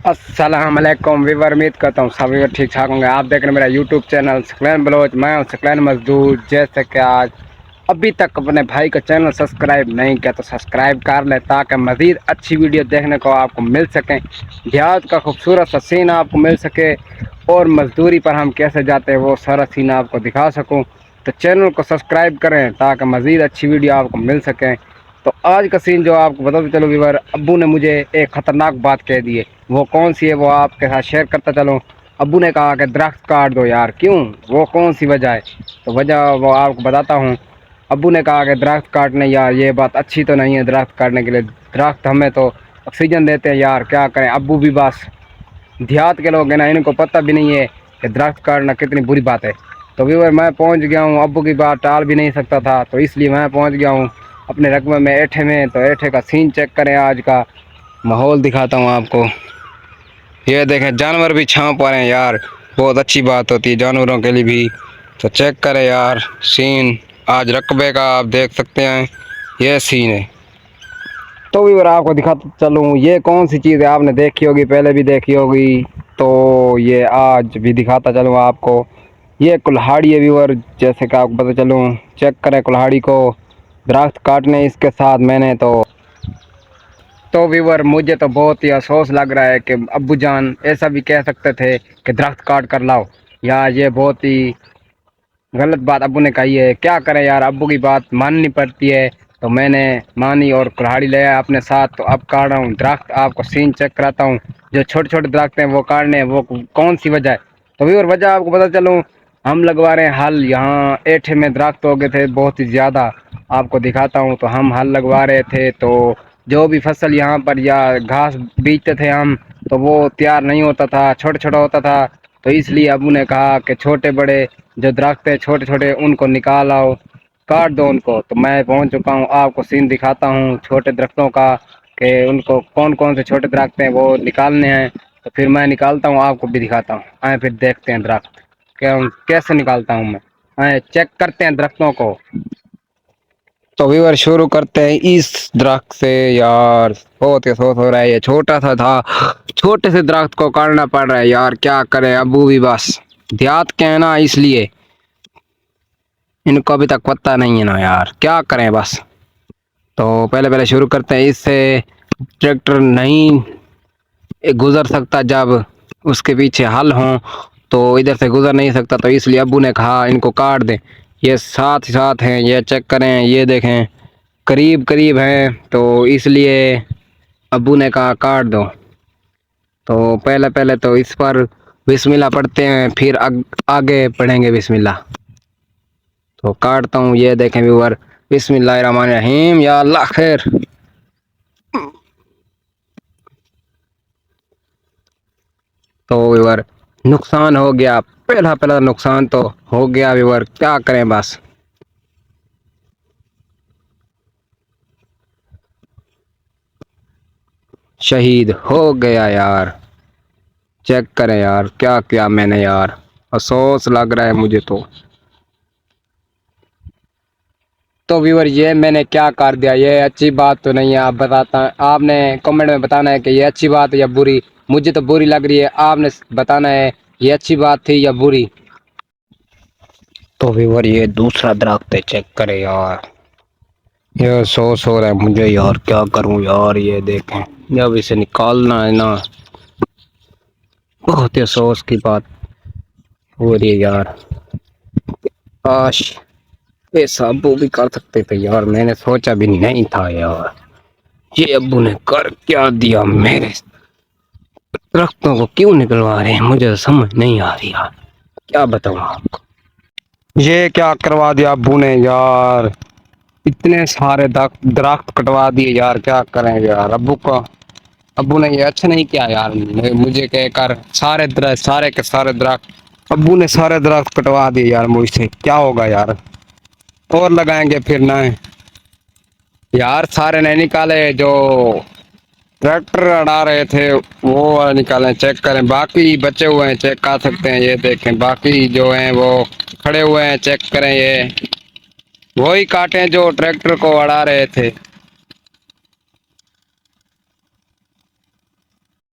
अस्सलाम वालेकुम वीवर, उम्मीद करता हूँ सभी ठीक ठाक होंगे। आप देख रहे हैं मेरा यूट्यूब चैनल सकलैन बलोच। मैं हूँ सकलैन मजदूर। जैसे कि आज अभी तक अपने भाई का चैनल सब्सक्राइब नहीं किया तो सब्सक्राइब कर ले, ताकि मज़ीद अच्छी वीडियो देखने को आपको मिल सकें, देहात का खूबसूरत सा सीन आपको मिल सके और मजदूरी पर हम कैसे जाते हैं वो सारा सीन आपको दिखा सकूँ। तो चैनल को सब्सक्राइब करें ताकि मज़ीद अच्छी वीडियो आपको मिल सकें। तो आज का सीन जो आपको बताते चलो वीवर, अब्बू ने मुझे एक ख़तरनाक बात कह दी है। वो कौन सी है वो आपके साथ शेयर करता चलूँ। अब्बू ने कहा कि दरख्त काट दो यार। क्यों, वो कौन सी वजह है? तो वजह वो आपको बताता हूँ। अब्बू ने कहा कि दरख्त काटने यार ये बात अच्छी तो नहीं है दरख्त काटने के लिए। दरख्त हमें तो ऑक्सीजन देते हैं यार, क्या करें। अब्बू भी बस देहात के लोग हैं ना, इनको पता भी नहीं है कि दरख्त काटना कितनी बुरी बात है। तो व्यूअर मैं पहुंच गया हूं, अब्बू की बात टाल भी नहीं सकता था, तो इसलिए मैं पहुंच गया हूं अपने रकबे में ऐठे में। तो ऐठे का सीन चेक करें, आज का माहौल दिखाता हूं आपको। ये देखें जानवर भी छांव पा रहे हैं यार, बहुत अच्छी बात होती है जानवरों के लिए भी। तो चेक करें यार सीन आज रकबे का, आप देख सकते हैं ये सीन है। तो व्यूअर आपको दिखाता चलूँ, ये कौन सी चीज़ है आपने देखी होगी, पहले भी देखी होगी, तो ये आज भी दिखाता चलूँ आपको। ये कुल्हाड़ी है व्यूअर, जैसे कि आपको पता चलूँ। चेक करें कुल्हाड़ी को, दरख्त काटने इसके साथ मैंने तो व्यूअर मुझे तो बहुत ही अफसोस लग रहा है कि अब्बू जान ऐसा भी कह सकते थे कि दरख्त काट कर लाओ यार। ये बहुत ही गलत बात अब्बू ने कही है। क्या करें यार, अब्बू की बात माननी पड़ती है। तो मैंने मानी और कुल्हाड़ी ले आया अपने साथ। तो अब काट रहा हूँ दरख्त, आपको सीन चेक कराता हूँ। जो छोटे छोटे दरख्त हैं वो काटने हैं, वो कौन सी वजह है। तो व्यूअर वजह आपको पता चलूँ, हम लगवा रहे हैं हल। यहाँ ऐठे में दरख्त हो गए थे बहुत ही ज़्यादा, आपको दिखाता हूँ। तो हम हल लगवा रहे थे, तो जो भी फसल यहाँ पर या घास बीजते थे हम, तो वो तैयार नहीं होता था, छोटा छोटा होता था। तो इसलिए अबू ने कहा कि छोटे बड़े जो दरख्त है छोटे छोटे उनको निकाल आओ, काट दो उनको। तो मैं पहुंच चुका हूं, आपको सीन दिखाता हूं छोटे दरख्तों का कि उनको कौन कौन से छोटे दरख्त हैं वो निकालने हैं। तो फिर मैं निकालता हूं, आपको भी दिखाता हूं। आए फिर देखते हैं दरख्त क्या कैसे निकालता हूं मैं। आए चेक करते हैं दरख्तों को। तो व्यूअर शुरू करते हैं इस दरख्त से यार। बहुत ही अफसोस हो रहा है, ये छोटा सा था, छोटे से दरख्त को काटना पड़ रहा है यार। क्या करें, अबू भी बस देहात के हैं ना, इसलिए इनको अभी तक पता नहीं है ना यार, क्या करें बस। तो पहले पहले शुरू करते हैं इससे। ट्रैक्टर नहीं गुजर सकता जब उसके पीछे हल हों, तो इधर से गुजर नहीं सकता। तो इसलिए अब्बू ने कहा इनको काट दें। ये साथ ही साथ हैं, ये चेक करें, ये देखें करीब करीब हैं। तो इसलिए अब्बू ने कहा काट दो। तो पहले पहले तो इस पर बिस्मिल्लाह पढ़ते हैं, फिर आगे पढ़ेंगे बिस्मिल्लाह। तो काटता हूँ, ये देखें व्यूअर। बिस्मिल्लाहिर्रहमानिर्रहीम, या अल्लाह खैर। तो व्यूअर नुकसान हो गया, पहला पहला नुकसान तो हो गया व्यूअर, क्या करें बस। शहीद हो गया यार। चेक करें यार क्या किया मैंने यार, अफसोस लग रहा है मुझे तो व्यूअर ये मैंने क्या कर दिया, ये अच्छी बात तो नहीं है। आप बताता, आपने कमेंट में बताना है कि ये अच्छी बात है या बुरी। मुझे तो बुरी लग रही है, आपने बताना है ये अच्छी बात थी या बुरी। तो व्यूअर ये दूसरा दरख्त है, चेक करे यार। ये अफसोस हो रहा है मुझे यार, क्या करूं यार। ये देखें जब इसे निकालना है ना, बहुत ही अफसोस की बात हो रही है यार। काश ये अब्बू भी कर सकते थे यार, मैंने सोचा भी नहीं था यार। ये अब्बू ने कर क्या दिया, मेरे दरख्तों को क्यों निकलवा रहे हैं, मुझे तो समझ नहीं आ रही यार, क्या बताऊं आपको। ये क्या करवा दिया अब्बू ने यार, इतने सारे दरख्त कटवा दिए यार, क्या करें यार। अब्बू ने ये अच्छा नहीं किया यार, मुझे कहकर सारे के सारे दरख्त अब्बू ने सारे दरख्त कटवा दिए यार मुझसे। क्या होगा यार, और लगाएंगे फिर ना यार। सारे नहीं निकाले, जो ट्रैक्टर अड़ा रहे थे वो वाले निकालें। चेक करें, बाकी बचे हुए हैं, चेक कर सकते हैं। ये देखें बाकी जो हैं वो खड़े हुए हैं, चेक करें। ये वही काटे जो ट्रैक्टर को अड़ा रहे थे।